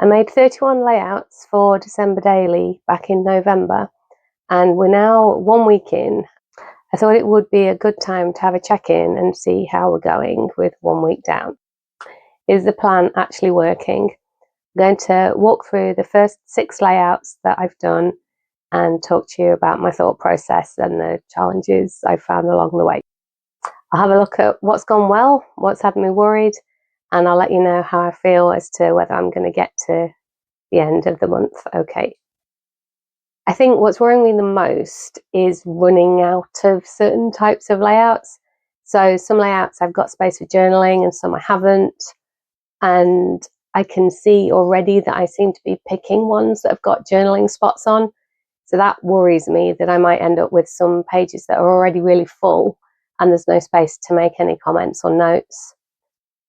I made 31 layouts for December Daily back in November, and we're now 1 week in. I thought it would be a good time to have a check-in and see how we're going with 1 week down. Is the plan actually working? I'm going to walk through the first 6 layouts that I've done and talk to you about my thought process and the challenges I've found along the way. I'll have a look at what's gone well, what's had me worried, and I'll let you know how I feel as to whether I'm going to get to the end of the month okay. I think what's worrying me the most is running out of certain types of layouts. So some layouts I've got space for journaling and some I haven't, and I can see already that I seem to be picking ones that have got journaling spots on. So that worries me that I might end up with some pages that are already really full and there's no space to make any comments or notes.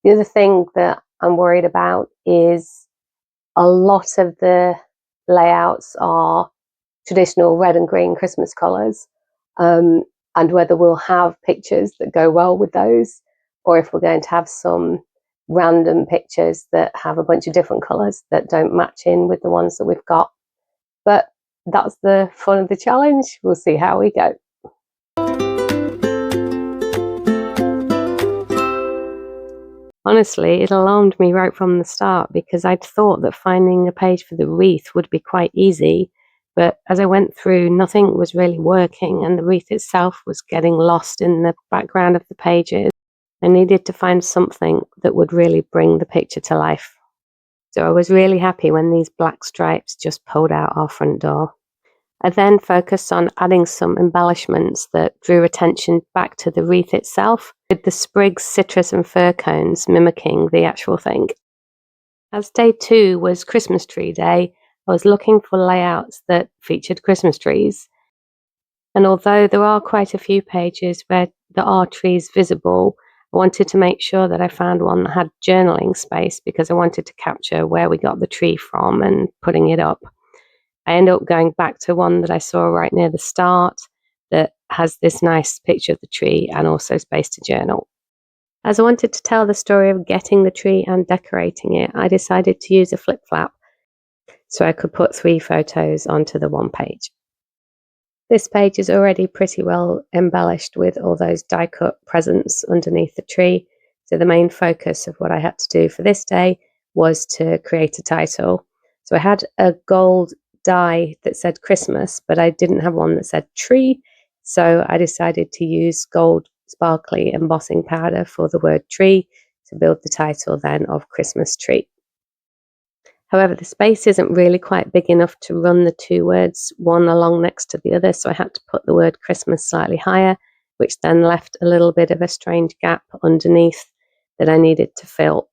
The other thing that I'm worried about is a lot of the layouts are traditional red and green Christmas colours, and whether we'll have pictures that go well with those, or if we're going to have some random pictures that have a bunch of different colours that don't match in with the ones that we've got. But that's the fun of the challenge. We'll see how we go. Honestly, it alarmed me right from the start because I'd thought that finding a page for the wreath would be quite easy, but as I went through, nothing was really working and the wreath itself was getting lost in the background of the pages. I needed to find something that would really bring the picture to life. So I was really happy when these black stripes just pulled out our front door. I then focused on adding some embellishments that drew attention back to the wreath itself, with the sprigs, citrus and fir cones mimicking the actual thing. As day 2 was Christmas tree day, I was looking for layouts that featured Christmas trees. And although there are quite a few pages where there are trees visible, I wanted to make sure that I found one that had journaling space because I wanted to capture where we got the tree from and putting it up. I ended up going back to one that I saw right near the start that has this nice picture of the tree and also space to journal. As I wanted to tell the story of getting the tree and decorating it, I decided to use a flip flap so I could put 3 photos onto the one page. This page is already pretty well embellished with all those die cut presents underneath the tree, so the main focus of what I had to do for this day was to create a title. So I had a gold die that said Christmas, but I didn't have one that said tree, so I decided to use gold sparkly embossing powder for the word tree to build the title then of Christmas tree. However, the space isn't really quite big enough to run the 2 words one along next to the other, so I had to put the word Christmas slightly higher, which then left a little bit of a strange gap underneath that I needed to fill.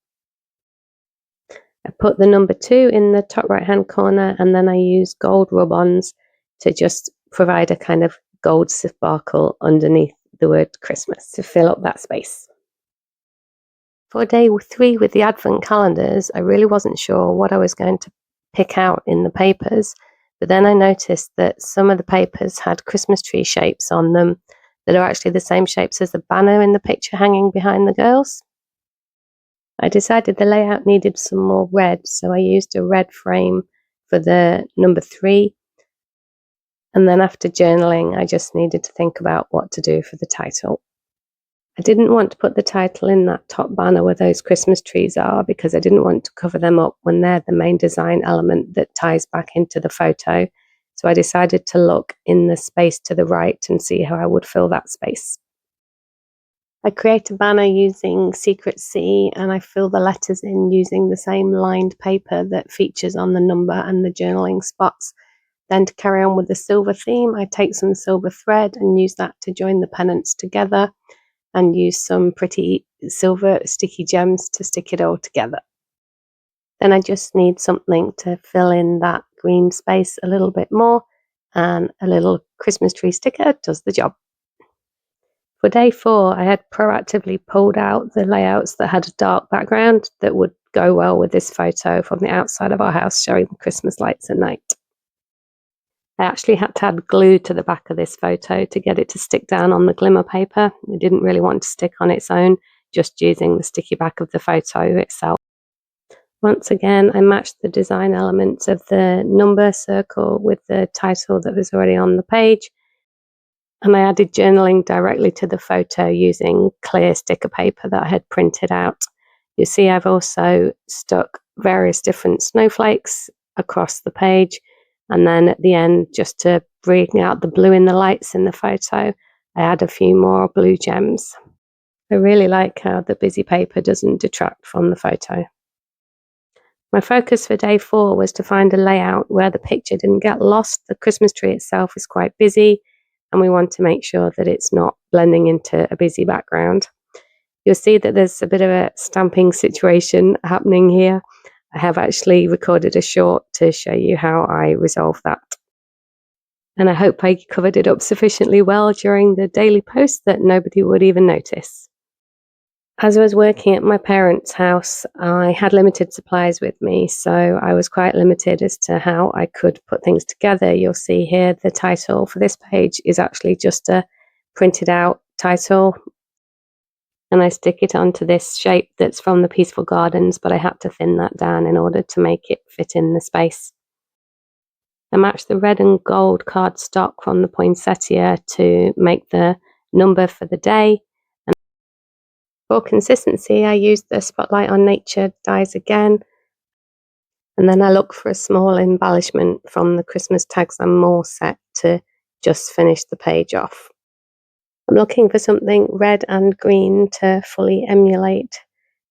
I put the number 2 in the top right hand corner, and then I used gold rub-ons to just provide a kind of gold sparkle underneath the word Christmas to fill up that space. For day 3 with the advent calendars, I really wasn't sure what I was going to pick out in the papers, but then I noticed that some of the papers had Christmas tree shapes on them that are actually the same shapes as the banner in the picture hanging behind the girls. I decided the layout needed some more red, so I used a red frame for the number 3. And then after journaling, I just needed to think about what to do for the title. I didn't want to put the title in that top banner where those Christmas trees are because I didn't want to cover them up when they're the main design element that ties back into the photo. So I decided to look in the space to the right and see how I would fill that space. I create a banner using Secret C and I fill the letters in using the same lined paper that features on the number and the journaling spots. Then to carry on with the silver theme, I take some silver thread and use that to join the pennants together and use some pretty silver sticky gems to stick it all together. Then I just need something to fill in that green space a little bit more, and a little Christmas tree sticker does the job. For day 4, I had proactively pulled out the layouts that had a dark background that would go well with this photo from the outside of our house showing the Christmas lights at night. I actually had to add glue to the back of this photo to get it to stick down on the glimmer paper. It didn't really want to stick on its own, just using the sticky back of the photo itself. Once again, I matched the design elements of the number circle with the title that was already on the page, and I added journaling directly to the photo using clear sticker paper that I had printed out. You see I've also stuck various different snowflakes across the page, and then at the end, just to bring out the blue in the lights in the photo, I add a few more blue gems. I really like how the busy paper doesn't detract from the photo. My focus for day 4 was to find a layout where the picture didn't get lost. The Christmas tree itself is quite busy, and we want to make sure that it's not blending into a busy background. You'll see that there's a bit of a stamping situation happening here. I have actually recorded a short to show you how I resolve that. And I hope I covered it up sufficiently well during the daily post that nobody would even notice. As I was working at my parents' house, I had limited supplies with me, so I was quite limited as to how I could put things together. You'll see here the title for this page is actually just a printed out title, and I stick it onto this shape that's from the Peaceful Gardens, but I had to thin that down in order to make it fit in the space. I matched the red and gold cardstock from the poinsettia to make the number for the day. For consistency, I used the Spotlight on Nature dies again, and then I look for a small embellishment from the Christmas Tags and More set to just finish the page off. I'm looking for something red and green to fully emulate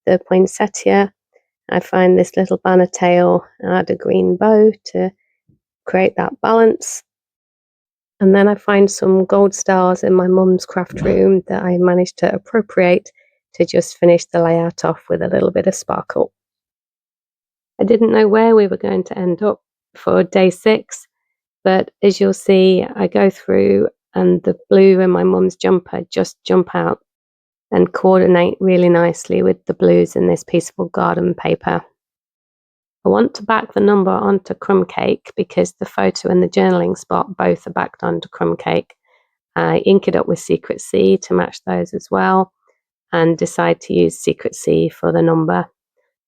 the poinsettia. I find this little banner tail, add a green bow to create that balance. And then I find some gold stars in my mum's craft room that I managed to appropriate to just finish the layout off with a little bit of sparkle. I didn't know where we were going to end up for day 6, but as you'll see, I go through and the blue in my mum's jumper just jump out and coordinate really nicely with the blues in this Peaceful Garden paper. I want to back the number onto crumb cake because the photo and the journaling spot both are backed onto crumb cake. I ink it up with Secret C to match those as well, and decide to use Secret C for the number.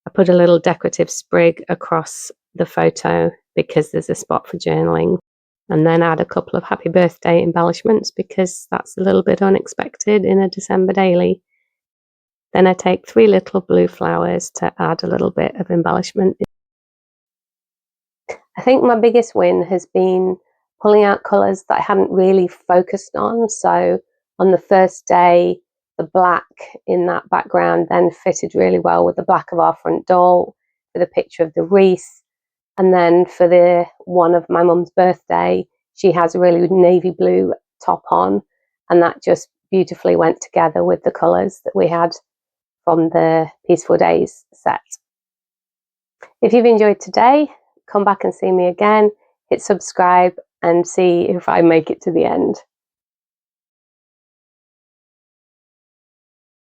I put a little decorative sprig across the photo because there's a spot for journaling, and then add a couple of happy birthday embellishments because that's a little bit unexpected in a December daily. Then I take 3 little blue flowers to add a little bit of embellishment. I think my biggest win has been pulling out colours that I hadn't really focused on. So on the first day, the black in that background then fitted really well with the black of our front door for the picture of the wreath. And then for the one of my mum's birthday, she has a really navy blue top on, and that just beautifully went together with the colours that we had from the Peaceful Days set. If you've enjoyed today, come back and see me again, hit subscribe and see if I make it to the end.